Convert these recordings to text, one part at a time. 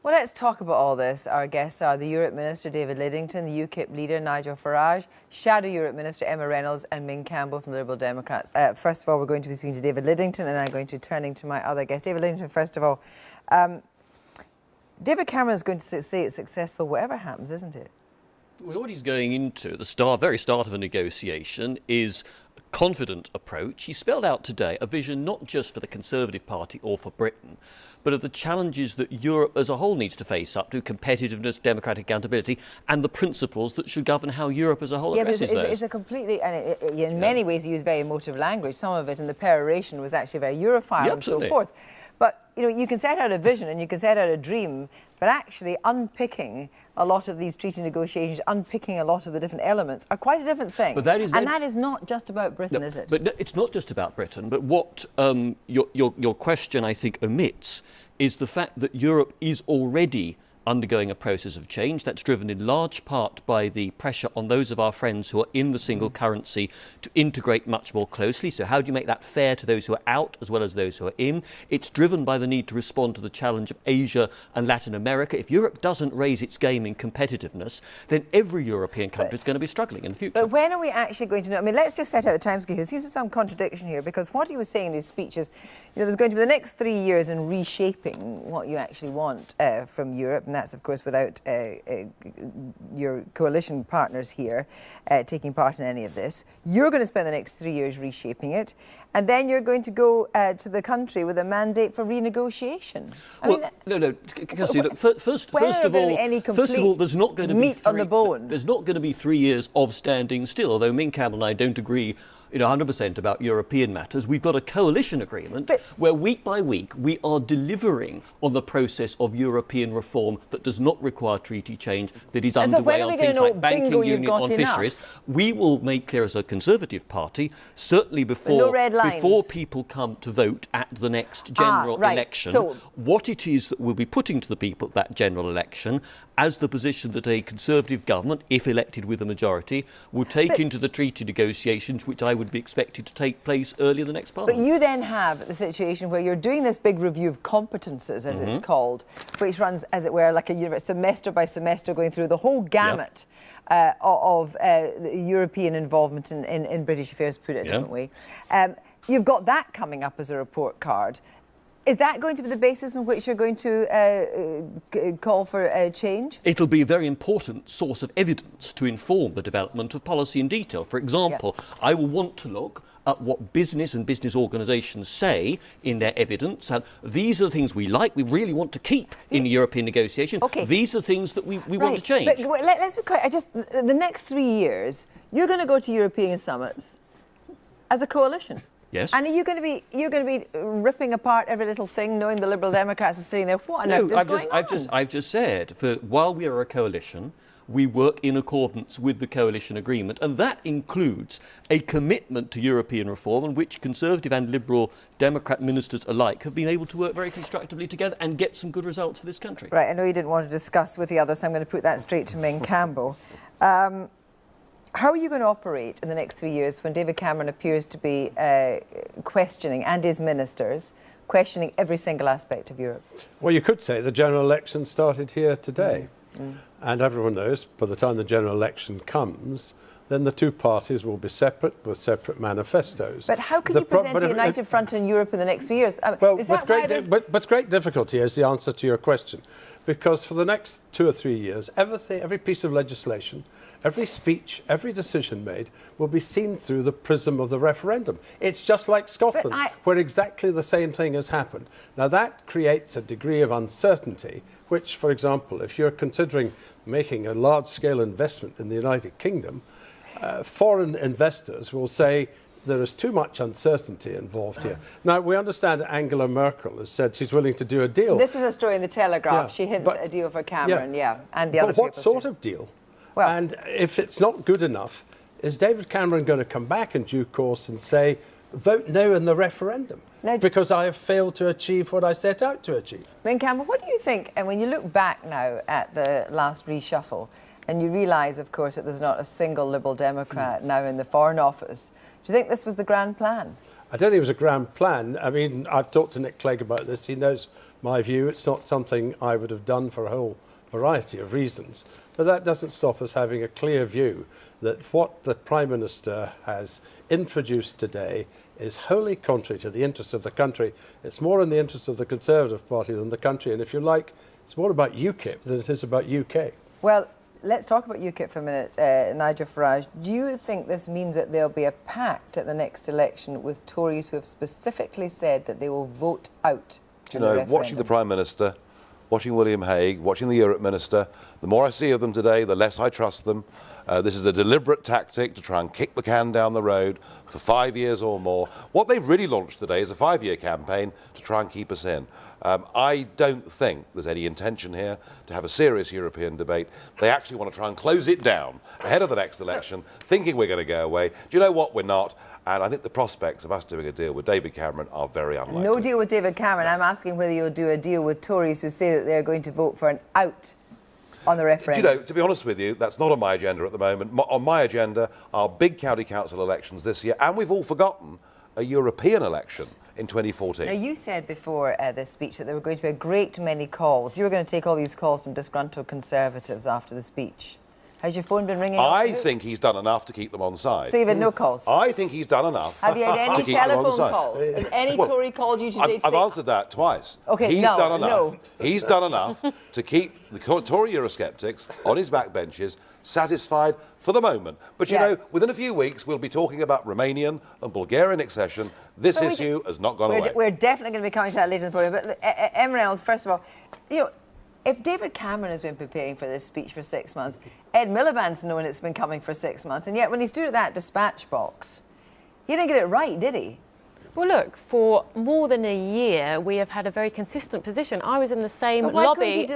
Well, let's talk about all this. Our guests are the Europe Minister, David Lidington, the UKIP leader, Nigel Farage, Shadow Europe Minister, Emma Reynolds, and Ming Campbell from the Liberal Democrats. First of all, we're going to be speaking to David Lidington, and I'm going to be turning to my other guest. David Lidington, first of all, David Cameron is going to say it's successful whatever happens, isn't it? Well, what he's going into at the very start of a negotiation is a confident approach. He spelled out today a vision not just for the Conservative Party or for Britain, but of the challenges that Europe as a whole needs to face up to: competitiveness, democratic accountability, and the principles that should govern how Europe as a whole addresses those. It's a completely, and in many ways he used very emotive language. Some of it in the peroration was actually very Europhile and so forth. But, you know, you can set out a vision and you can set out a dream, but actually unpicking a lot of these treaty negotiations, unpicking a lot of the different elements are quite a different thing. But that is not just about Britain, is it? But no, it's not just about Britain. But what your question, I think, omits is the fact that Europe is already undergoing a process of change that's driven in large part by the pressure on those of our friends who are in the single currency to integrate much more closely. So how do you make that fair to those who are out as well as those who are in? It's driven by the need to respond to the challenge of Asia and Latin America. If Europe doesn't raise its game in competitiveness, then every European country is going to be struggling in the future. But when are we actually going to know? I mean, let's just set out the timescale, because there's some contradiction here, because what he was saying in his speech is, you know, there's going to be the next 3 years in reshaping what you actually want from Europe. And that's, of course, without your coalition partners here taking part in any of this. You're going to spend the next 3 years reshaping it, and then you're going to go to the country with a mandate for renegotiation. First of all, there's not going to be meat on the bone. There's not going to be 3 years of standing still. Although Ming Campbell and I don't agree 100% about European matters, we've got a coalition agreement where week by week we are delivering on the process of European reform that does not require treaty change, that is underway on things like banking union, on fisheries. We will make clear as a Conservative Party, certainly before people come to vote at the next general election, what it is that we'll be putting to the people at that general election as the position that a Conservative government, if elected with a majority, will take into the treaty negotiations, which I would be expected to take place early in the next Parliament. But you then have the situation where you're doing this big review of competences, as it's called, which runs, as it were, like a semester by semester, going through the whole gamut of European involvement in British affairs, put it a different way. You've got that coming up as a report card. Is that going to be the basis on which you're going to call for change? It'll be a very important source of evidence to inform the development of policy in detail. For example, I will want to look at what business and business organisations say in their evidence. And these are the things we like, we really want to keep in the European negotiation. These are the things that we want to change. But let's be quiet. The next 3 years, you're going to go to European summits as a coalition. Yes. And are you going to be ripping apart every little thing, knowing the Liberal Democrats are sitting there? What on earth is going on? I've just said, while we are a coalition, we work in accordance with the coalition agreement, and that includes a commitment to European reform, on which Conservative and Liberal Democrat ministers alike have been able to work very constructively together and get some good results for this country. Right. I know you didn't want to discuss with the others, so I'm going to put that straight to Ming Campbell. How are you going to operate in the next 3 years when David Cameron appears to be questioning, and his ministers, questioning every single aspect of Europe? Well, you could say the general election started here today. And everyone knows by the time the general election comes, then the two parties will be separate with separate manifestos. But how can you present a united front in Europe in the next 3 years? With great difficulty is the answer to your question. Because for the next 2 or 3 years, every piece of legislation, every speech, every decision made will be seen through the prism of the referendum. It's just like Scotland, where exactly the same thing has happened. Now that creates a degree of uncertainty, which, for example, if you're considering making a large-scale investment in the United Kingdom, foreign investors will say there is too much uncertainty involved here. Now, we understand that Angela Merkel has said she's willing to do a deal. This is a story in the Telegraph. She hints at a deal for Cameron, and the other But what sort of deal? Well, and if it's not good enough, is David Cameron going to come back in due course and say, vote no in the referendum, because I have failed to achieve what I set out to achieve? Ming Campbell, what do you think, and when you look back now at the last reshuffle, and you realise, of course, that there's not a single Liberal Democrat now in the Foreign Office, do you think this was the grand plan? I don't think it was a grand plan. I mean, I've talked to Nick Clegg about this. He knows my view. It's not something I would have done for a whole variety of reasons. But that doesn't stop us having a clear view that what the Prime Minister has introduced today is wholly contrary to the interests of the country. It's more in the interests of the Conservative Party than the country. And if you like, it's more about UKIP than it is about UK. Well, let's talk about UKIP for a minute, Nigel Farage. Do you think this means that there'll be a pact at the next election with Tories who have specifically said that they will vote out? Do you know, watching the Prime Minister, watching William Hague, watching the Europe Minister, the more I see of them today, the less I trust them. This is a deliberate tactic to try and kick the can down the road for 5 years or more. What they've really launched today is a 5-year campaign to try and keep us in. I don't think there's any intention here to have a serious European debate. They actually want to try and close it down ahead of the next election, thinking we're going to go away. Do you know what? We're not. And I think the prospects of us doing a deal with David Cameron are very unlikely. No deal with David Cameron. I'm asking whether you'll do a deal with Tories who say that they're going to vote for an out on the referendum. Do you know, to be honest with you, that's not on my agenda at the moment. On my agenda are big county council elections this year, and we've all forgotten a European election in 2014. Now, you said before this speech that there were going to be a great many calls. You were going to take all these calls from disgruntled Conservatives after the speech. Has your phone been ringing? I think he's done enough to keep them on side. So you've had no calls? I think he's done enough. Have you had any to keep them on telephone side. calls? Has any Tory called you today to I've say... answered that twice. OK, he's no, done enough. no. He's done enough to keep the Tory Eurosceptics on his backbenches satisfied for the moment. But, you know, within a few weeks, we'll be talking about Romanian and Bulgarian accession. This issue has not gone away. We're definitely going to be coming to that later in the program. But Emrys, first of all, you know, if David Cameron has been preparing for this speech for 6 months, Ed Miliband's known it's been coming for 6 months, and yet when he stood at that dispatch box, he didn't get it right, did he? Well, look, for more than a year, we have had a very consistent position. I was in the same lobby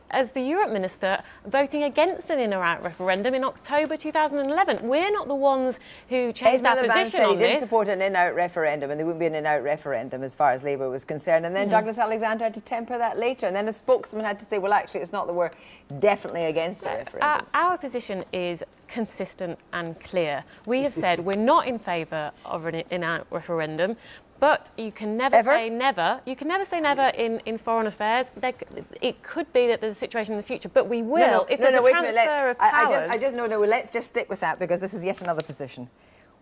as the Europe Minister, voting against an in-or-out referendum in October 2011. We're not the ones who changed our position said on he didn't this. support an in-out referendum, and there wouldn't be an in-out referendum as far as Labour was concerned. And then Douglas Alexander had to temper that later. And then a spokesman had to say, well, actually, it's not that we're definitely against a referendum. Our position is consistent and clear. We have said we're not in favour of an in-out referendum, but you can never say never. You can never say never in foreign affairs. It could be that there's a situation in the future, but we will if there's a transfer of powers. Let's just stick with that, because this is yet another position.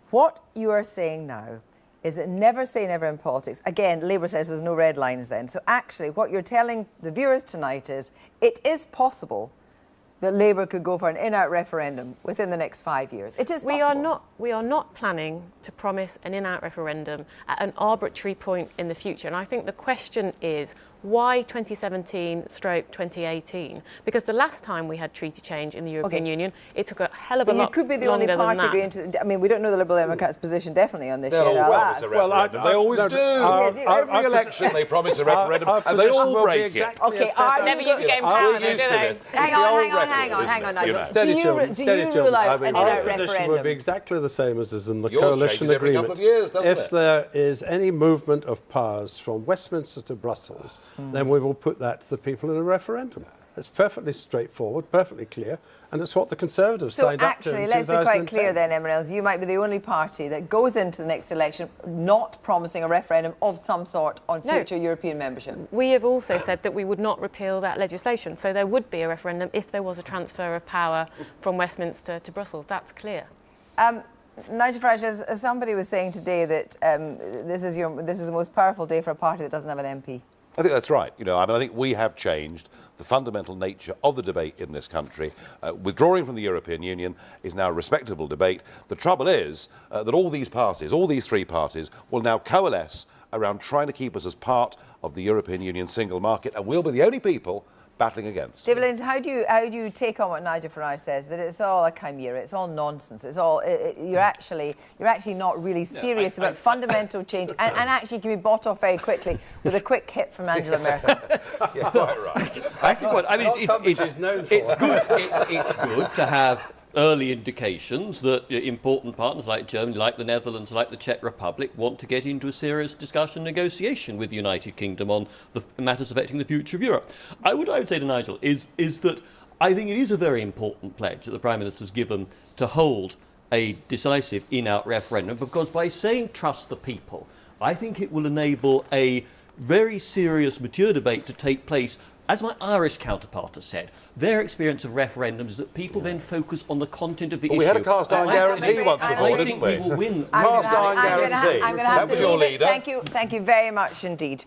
What you are saying now is that never say never in politics. Again, Labour says there's no red lines then. So actually, what you're telling the viewers tonight is it is possible that Labour could go for an in-out referendum within the next 5 years. It is possible. We are not planning to promise an in-out referendum at an arbitrary point in the future. And I think the question is, why 2017/2018? Because the last time we had treaty change in the European Union, it took a hell of a lot longer. You could be the only party going to... I mean, we don't know the Liberal Democrats' position definitely on this yet. They always do. Every election they promise a referendum and they all break it. OK, never use a game power, do they? Hang on, Nigel. Do you rule out an in-out referendum? Our position would be exactly the same as is in the Yours coalition changes every agreement. couple of years, doesn't If there is any movement of powers from Westminster to Brussels, then we will put that to the people in a referendum. It's perfectly straightforward, perfectly clear, and it's what the Conservatives signed up to in 2010. So actually, let's be quite clear then, Emrys, you might be the only party that goes into the next election not promising a referendum of some sort on future European membership. We have also said that we would not repeal that legislation, so there would be a referendum if there was a transfer of power from Westminster to Brussels. That's clear. Nigel Farage, as somebody was saying today, that this is the most powerful day for a party that doesn't have an MP. I think that's right. You know, I mean, I think we have changed the fundamental nature of the debate in this country. Withdrawing from the European Union is now a respectable debate. The trouble is that all these three parties, will now coalesce around trying to keep us as part of the European Union single market, and we'll be the only people battling against. David Lind, how do you take on what Nigel Farage says, that it's all a chimera, it's all nonsense, it's all you're actually not really serious about fundamental change, and actually can be bought off very quickly with a quick hit from Angela Merkel. Yeah, quite right. It's good to have early indications that important partners like Germany, like the Netherlands, like the Czech Republic want to get into a serious discussion, negotiation with the United Kingdom on the matters affecting the future of Europe. What I would say to Nigel is that I think it is a very important pledge that the Prime Minister's given to hold a decisive in-out referendum, because by saying trust the people, I think it will enable a very serious, mature debate to take place. As my Irish counterpart has said, their experience of referendums is that people then focus on the content of the issue. We had a cast iron guarantee once before, I didn't think we? we will win. Cast iron guarantee. I'm gonna have That was to your leave it. leader. Thank you very much indeed.